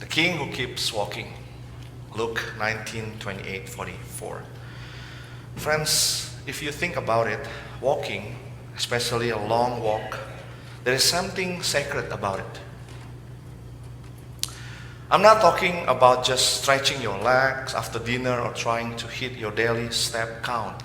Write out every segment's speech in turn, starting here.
The king who keeps walking. Luke 19:28-44. Friends, if you think about it, walking, especially a long walk, there is something sacred about it. I'm not talking about just stretching your legs after dinner or trying to hit your daily step count.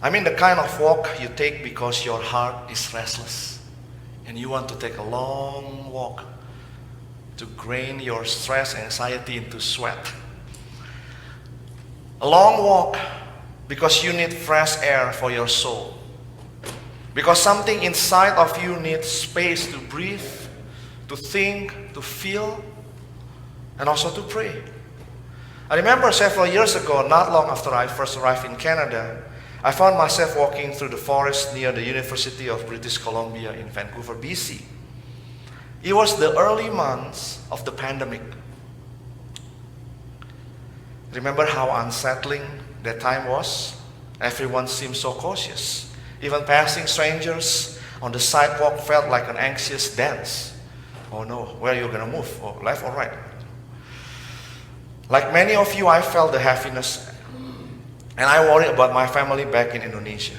I mean the kind of walk you take because your heart is restless and you want to take a long walk to drain your stress and anxiety into sweat. A long walk because you need fresh air for your soul. Because something inside of you needs space to breathe, to think, to feel, and also to pray. I remember several years ago, not long after I first arrived in Canada, I found myself walking through the forest near the University of British Columbia in Vancouver, BC. It was the early months of the pandemic. Remember how unsettling that time was? Everyone seemed so cautious. Even passing strangers on the sidewalk felt like an anxious dance. Oh no, where are you going to move? Oh, left or right? Like many of you, I felt the heaviness, and I worried about my family back in Indonesia.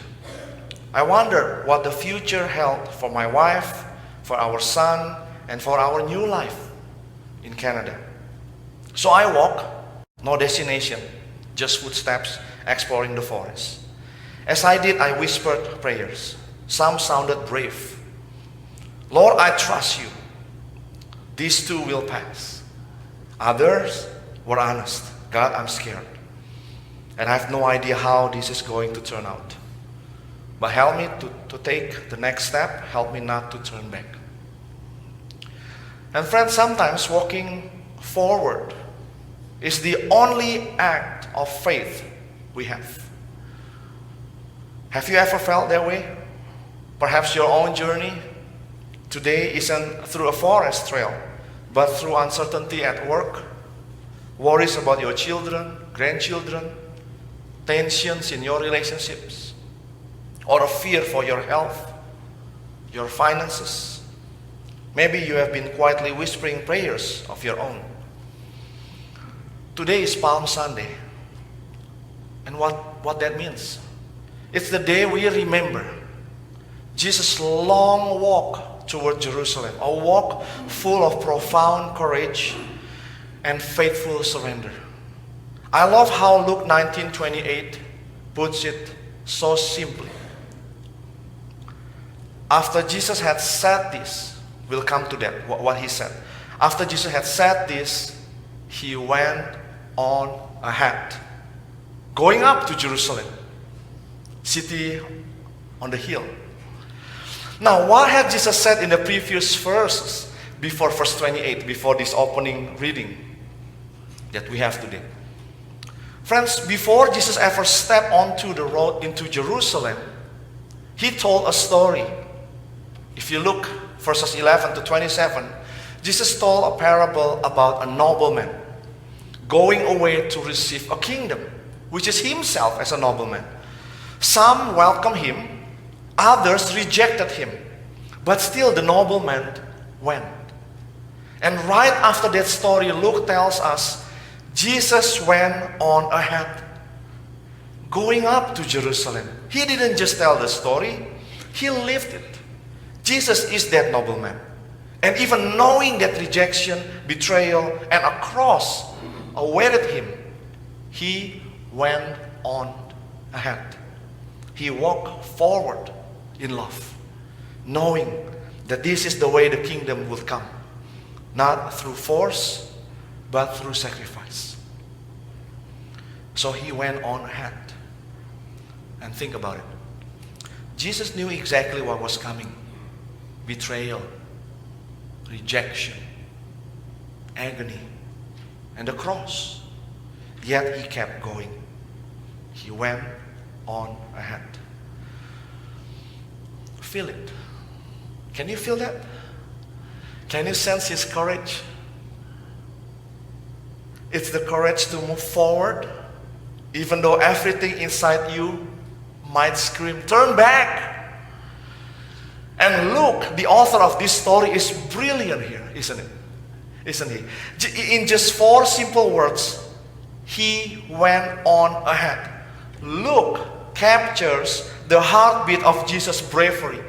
I wondered what the future held for my wife, for our son, and for our new life in Canada. So I walked, no destination, just footsteps exploring the forest. As I did, I whispered prayers. Some sounded brave. Lord, I trust you. These too will pass. Others were honest. God, I'm scared. And I have no idea how this is going to turn out. But help me to take the next step. Help me not to turn back. And friends, sometimes walking forward is the only act of faith we have. Have you ever felt that way? Perhaps your own journey today isn't through a forest trail, but through uncertainty at work, worries about your children, grandchildren, tensions in your relationships, or a fear for your health, your finances. Maybe you have been quietly whispering prayers of your own. Today is Palm Sunday. And what that means? It's the day we remember Jesus' long walk toward Jerusalem, a walk full of profound courage and faithful surrender. I love how Luke 19:28 puts it so simply. After Jesus had said this, we'll come to that, what he said. After Jesus had said this, he went on ahead, going up to Jerusalem, city on the hill. Now, what had Jesus said in the previous verses before verse 28, before this opening reading that we have today? Friends, before Jesus ever stepped onto the road into Jerusalem, he told a story. If you look verses 11 to 27, Jesus told a parable about a nobleman going away to receive a kingdom, which is himself as a nobleman. Some welcomed him, others rejected him, but still the nobleman went. And right after that story, Luke tells us Jesus went on ahead, going up to Jerusalem. He didn't just tell the story, he lived it. Jesus is that nobleman. And even knowing that rejection, betrayal, and a cross awaited him, he went on ahead. He walked forward in love, knowing that this is the way the kingdom will come. Not through force, but through sacrifice. So he went on ahead. And think about it. Jesus knew exactly what was coming. Betrayal, rejection, agony, and the cross. Yet he kept going. He went on ahead. Feel it. Can you feel that? Can you sense his courage? It's the courage to move forward, even though everything inside you might scream, turn back. And Luke, the author of this story, is brilliant here, isn't it? isn't he? In just 4 simple words, he went on ahead. Luke captures the heartbeat of Jesus' bravery,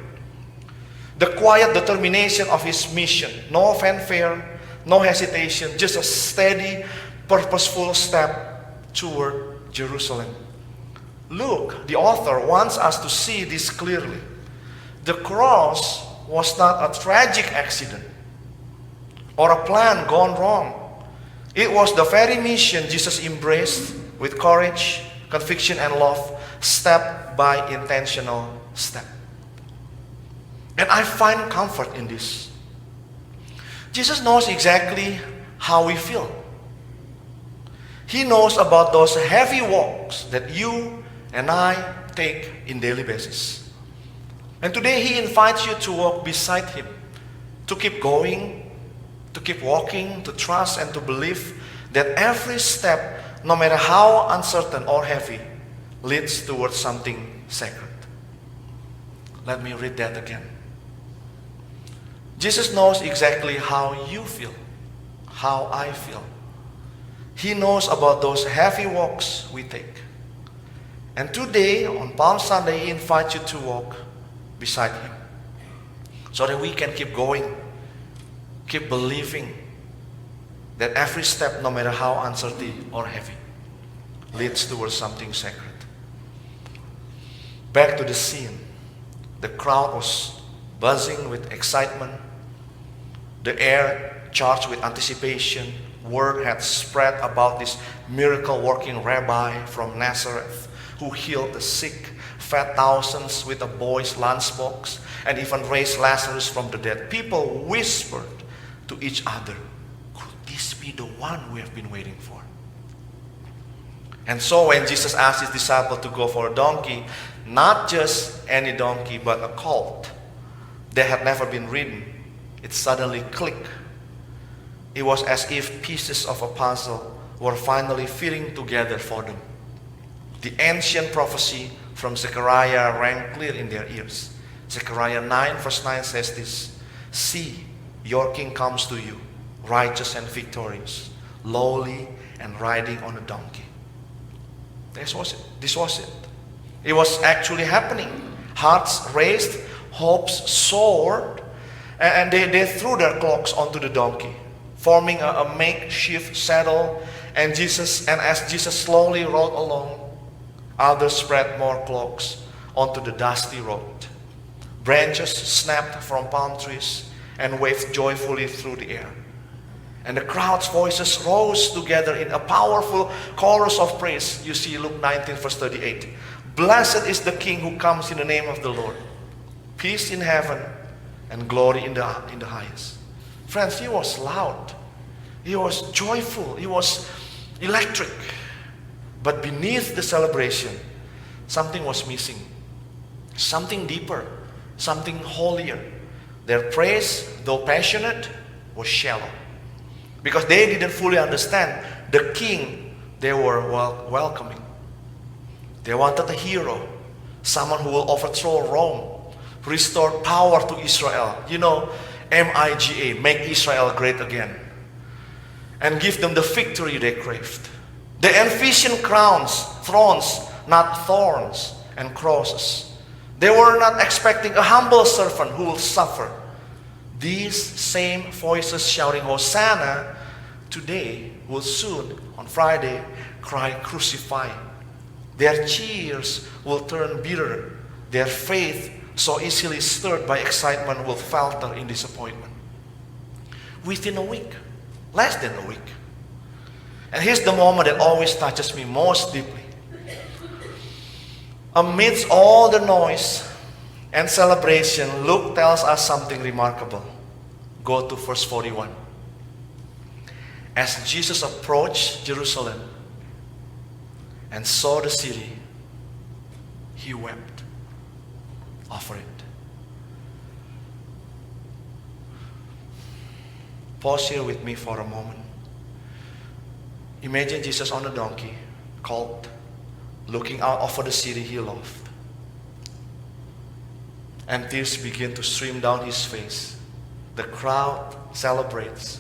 the quiet determination of his mission. No fanfare, no hesitation, just a steady, purposeful step toward Jerusalem. Luke, the author, wants us to see this clearly. The cross was not a tragic accident or a plan gone wrong. It was the very mission Jesus embraced with courage, conviction, and love, step by intentional step. And I find comfort in this. Jesus knows exactly how we feel. He knows about those heavy walks that you and I take in daily basis. And today he invites you to walk beside him, to keep going, to keep walking, to trust and to believe that every step, no matter how uncertain or heavy, leads towards something sacred. Let me read that again. Jesus knows exactly how you feel, how I feel. He knows about those heavy walks we take. And today, on Palm Sunday, he invites you to walk beside him so that we can keep going, keep believing that every step, no matter how uncertain or heavy, leads towards something sacred. Back to the scene. The crowd was buzzing with excitement. The air charged with anticipation. Word had spread about this miracle-working rabbi from Nazareth who healed the sick, fed thousands with a boy's lunchbox, and even raised Lazarus from the dead. People whispered to each other, "Could this be the one we have been waiting for?" And so when Jesus asked his disciples to go for a donkey, not just any donkey, but a colt that had never been ridden, it suddenly clicked. It was as if pieces of a puzzle were finally fitting together for them. The ancient prophecy from Zechariah rang clear in their ears. Zechariah 9 verse 9 says this, "See, your king comes to you, righteous and victorious, lowly and riding on a donkey." This was it. It was actually happening. Hearts raised, hopes soared, and they threw their cloaks onto the donkey, forming a makeshift saddle. And as Jesus slowly rode along, others spread more cloaks onto the dusty road. Branches snapped from palm trees and waved joyfully through the air. And the crowd's voices rose together in a powerful chorus of praise. You see Luke 19 verse 38. "Blessed is the King who comes in the name of the Lord. Peace in heaven and glory in the highest." Friends, he was loud. He was joyful. He was electric. But beneath the celebration, something was missing. Something deeper, something holier. Their praise, though passionate, was shallow. Because they didn't fully understand the king they were welcoming. They wanted a hero, someone who will overthrow Rome, restore power to Israel. You know, MIGA, make Israel great again. And give them the victory they craved. They envisioned crowns, thrones, not thorns and crosses. They were not expecting a humble servant who will suffer. These same voices shouting Hosanna today will soon, on Friday, cry crucify. Their cheers will turn bitter. Their faith, so easily stirred by excitement, will falter in disappointment. Within a week, less than a week. And here's the moment that always touches me most deeply. Amidst all the noise and celebration, Luke tells us something remarkable. Go to verse 41. As Jesus approached Jerusalem and saw the city, he wept over it. Pause here with me for a moment. Imagine Jesus on a donkey, colt, looking out over the city he loved. And tears begin to stream down his face. The crowd celebrates.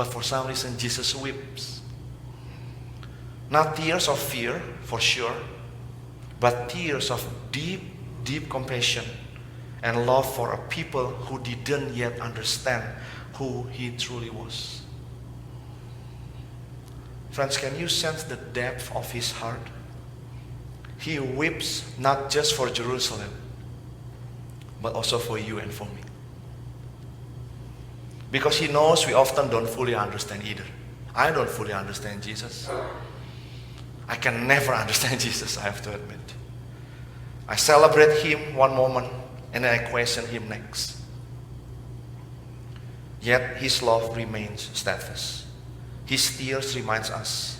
But for some reason, Jesus weeps. Not tears of fear, for sure, but tears of deep, deep compassion and love for a people who didn't yet understand who he truly was. Friends, can you sense the depth of his heart? He weeps not just for Jerusalem, but also for you and for me. Because he knows we often don't fully understand either. I don't fully understand Jesus. I can never understand Jesus, I have to admit. I celebrate him one moment and then I question him next. Yet his love remains steadfast. His tears reminds us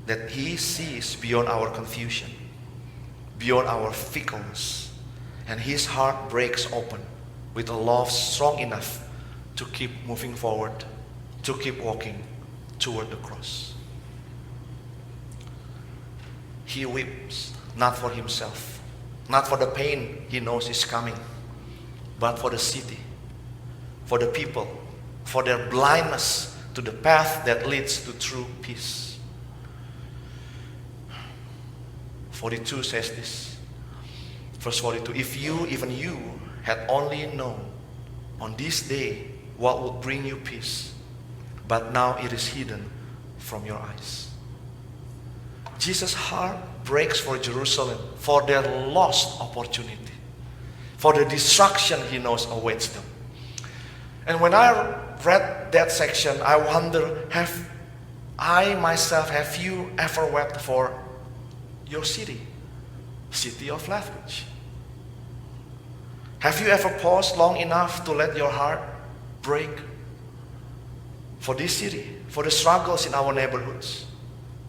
that he sees beyond our confusion, beyond our fickleness, and his heart breaks open with a love strong enough to keep moving forward, to keep walking toward the cross. He weeps not for himself, not for the pain he knows is coming, but for the city, for the people, for their blindness to the path that leads to true peace. 42 says this, verse 42, if you, even you, had only known on this day what would bring you peace, but now it is hidden from your eyes. Jesus' heart breaks for Jerusalem, for their lost opportunity, for the destruction he knows awaits them. And when I read that section, I wonder, have you ever wept for your city of Lethbridge? Have you ever paused long enough to let your heart break for this city, for the struggles in our neighborhoods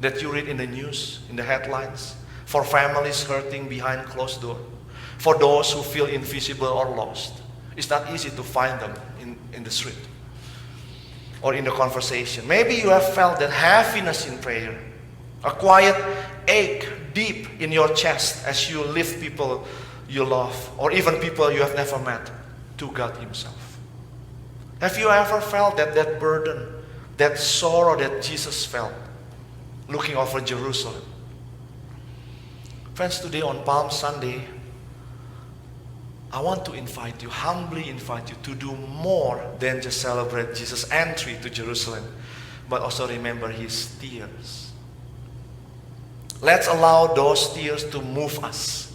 that you read in the news, in the headlines, for families hurting behind closed doors, for those who feel invisible or lost? It's not easy to find them in the street or in the conversation. Maybe you have felt that heaviness in prayer, a quiet ache deep in your chest as you lift people you love or even people you have never met to God himself. Have you ever felt that burden, that sorrow that Jesus felt looking over Jerusalem? Friends, today on Palm Sunday, I want to humbly invite you to do more than just celebrate Jesus' entry to Jerusalem, but also remember his tears. Let's allow those tears to move us,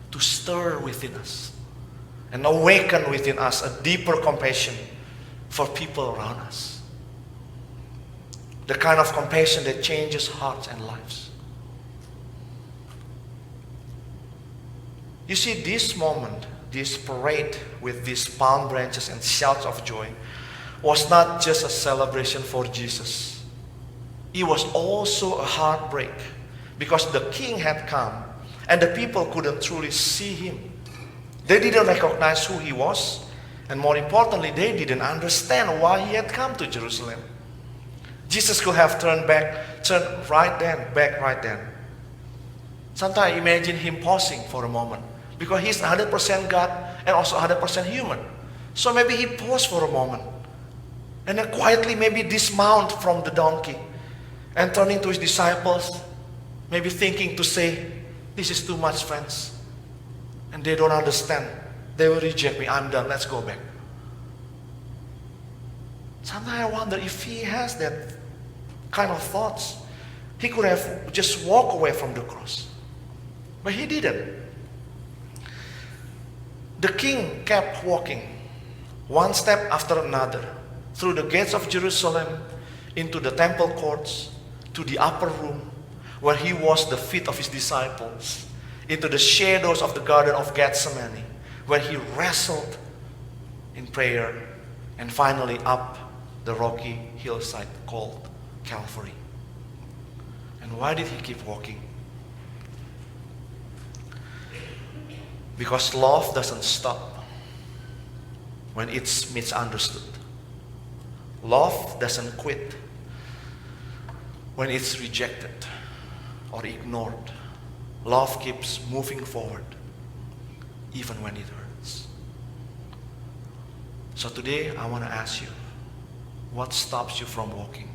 to stir within us, and awaken within us a deeper compassion for people around us. The kind of compassion that changes hearts and lives. You see, this moment, this parade with these palm branches and shouts of joy was not just a celebration for Jesus. It was also a heartbreak because the king had come and the people couldn't truly see him. They didn't recognize who he was, and more importantly, they didn't understand why he had come to Jerusalem. Jesus could have turned back right then. Sometimes I imagine him pausing for a moment because he's 100% God and also 100% human. So maybe he paused for a moment and then quietly maybe dismount from the donkey and turning to his disciples, maybe thinking to say, this is too much, friends. And they don't understand. They will reject me. I'm done. Let's go back. Sometimes I wonder if he has that kind of thoughts. He could have just walked away from the cross. But he didn't. The king kept walking, one step after another, through the gates of Jerusalem, into the temple courts, to the upper room, where he washed the feet of his disciples, into the shadows of the Garden of Gethsemane, where he wrestled in prayer, and finally up the rocky hillside called Calvary. And why did he keep walking? Because love doesn't stop when it's misunderstood. Love doesn't quit when it's rejected or ignored. Love keeps moving forward even when it hurts. So today I want to ask you, What stops you from walking?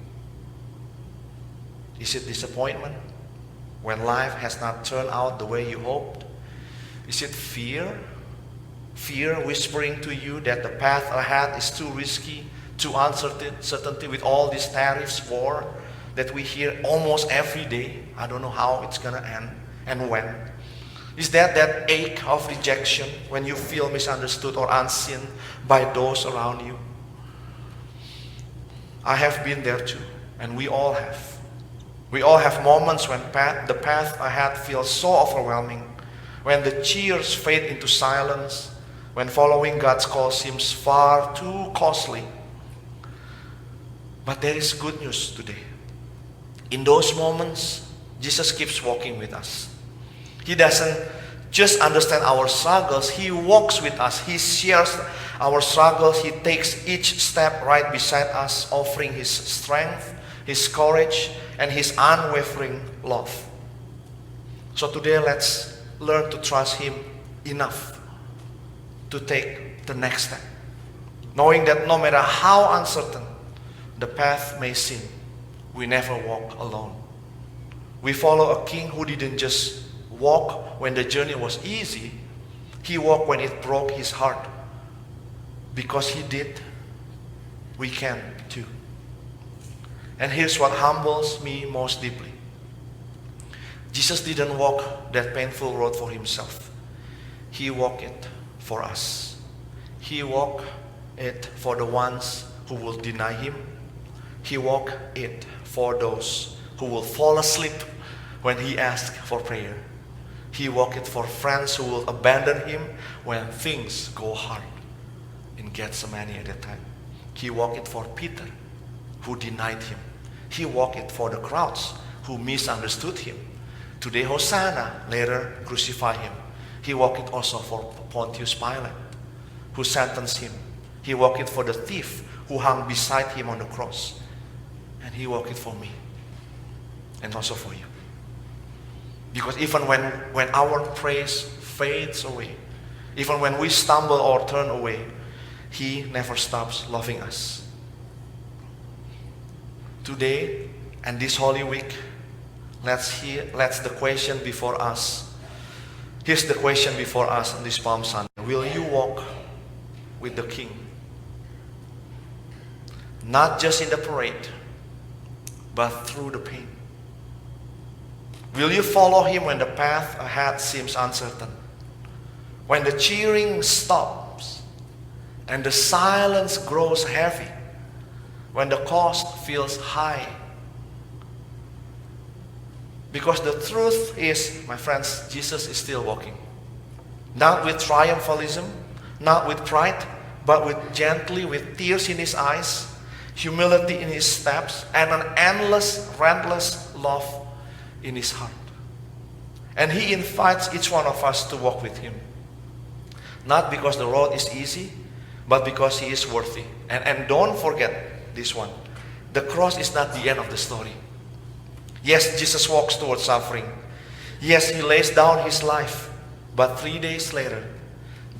Is it disappointment when life has not turned out the way you hoped? Is it fear? Fear whispering to you that the path ahead is too risky, too uncertain with all these tariffs, war that we hear almost every day. I don't know how it's going to end and when. Is that ache of rejection when you feel misunderstood or unseen by those around you? I have been there too, and we all have. We all have moments when the path ahead feels so overwhelming, when the cheers fade into silence, when following God's call seems far too costly. But there is good news today. In those moments, Jesus keeps walking with us. He doesn't just understand our struggles. He walks with us. He shares our struggles. He takes each step right beside us, offering His strength, His courage, and His unwavering love. So today, let's learn to trust Him enough to take the next step, knowing that no matter how uncertain the path may seem, we never walk alone. We follow a King who didn't just walk when the journey was easy. He walked when it broke His heart. Because He did, we can too. And here's what humbles me most deeply. Jesus didn't walk that painful road for Himself. He walked it for us. He walked it for the ones who will deny Him. He walked it for those who will fall asleep when He asks for prayer. He walked it for friends who will abandon Him when things go hard. In Gethsemane at that time, He walked it for Peter, who denied Him. He walked it for the crowds who misunderstood Him. Today, Hosanna, later crucify Him. He walked it also for Pontius Pilate, who sentenced Him. He walked it for the thief who hung beside Him on the cross. And He walked it for me, and also for you. Because even when our praise fades away, even when we stumble or turn away, He never stops loving us. Today and this Holy Week, let's the question before us. Here's the question before us on this Palm Sunday. Will you walk with the King? Not just in the parade, but through the pain. Will you follow Him when the path ahead seems uncertain? When the cheering stops and the silence grows heavy? When the cost feels high? Because the truth is, my friends, Jesus is still walking. Not with triumphalism, not with pride, but gently, with tears in His eyes, humility in His steps, and an endless, relentless love in His heart. And He invites each one of us to walk with Him. Not because the road is easy, but because He is worthy. And don't forget this one. The cross is not the end of the story. Yes, Jesus walks towards suffering. Yes, He lays down His life. But 3 days later,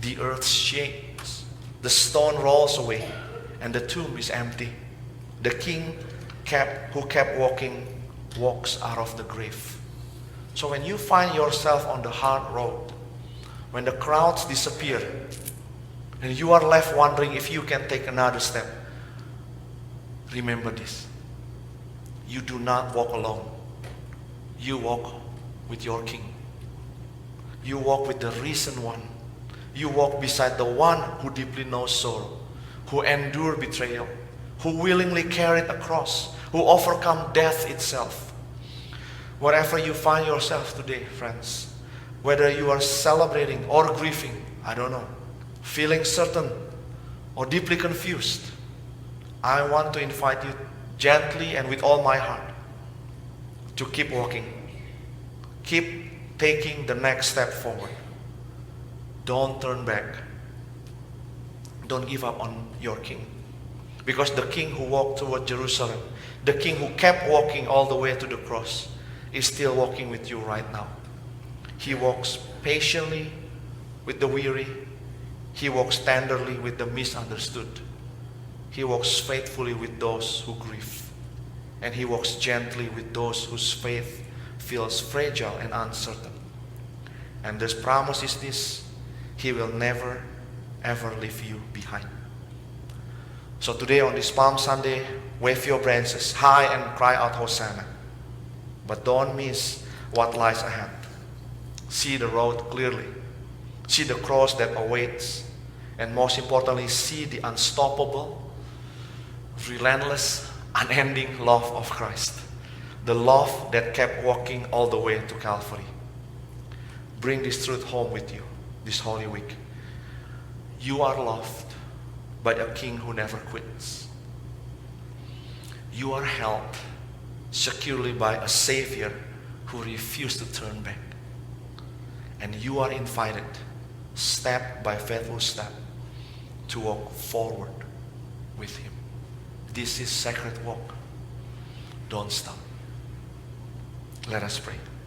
the earth shakes, the stone rolls away, and the tomb is empty. The King who kept walking walks out of the grave. So when you find yourself on the hard road, when the crowds disappear, and you are left wondering if you can take another step, remember this. You do not walk alone. You walk with your King. You walk with the risen one. You walk beside the one who deeply knows sorrow, who endured betrayal, who willingly carried a cross, who overcome death itself. Wherever you find yourself today, friends, whether you are celebrating or grieving, I don't know, feeling certain or deeply confused, I want to invite you gently and with all my heart to keep walking. Keep taking the next step forward. Don't turn back. Don't give up on your King. Because the King who walked toward Jerusalem, the King who kept walking all the way to the cross, is still walking with you right now. He walks patiently with the weary. He walks tenderly with the misunderstood. He walks faithfully with those who grieve. And He walks gently with those whose faith feels fragile and uncertain. And this promise is this: He will never, ever leave you behind. So today on this Palm Sunday, wave your branches high and cry out Hosanna. But don't miss what lies ahead. See the road clearly. See the cross that awaits. And most importantly, see the unstoppable, relentless, unending love of Christ. The love that kept walking all the way to Calvary. Bring this truth home with you this Holy Week. You are loved by a King who never quits. You are held securely by a Savior who refused to turn back. And you are invited, step by faithful step, to walk forward with Him. This is sacred walk. Don't stop. Let us pray.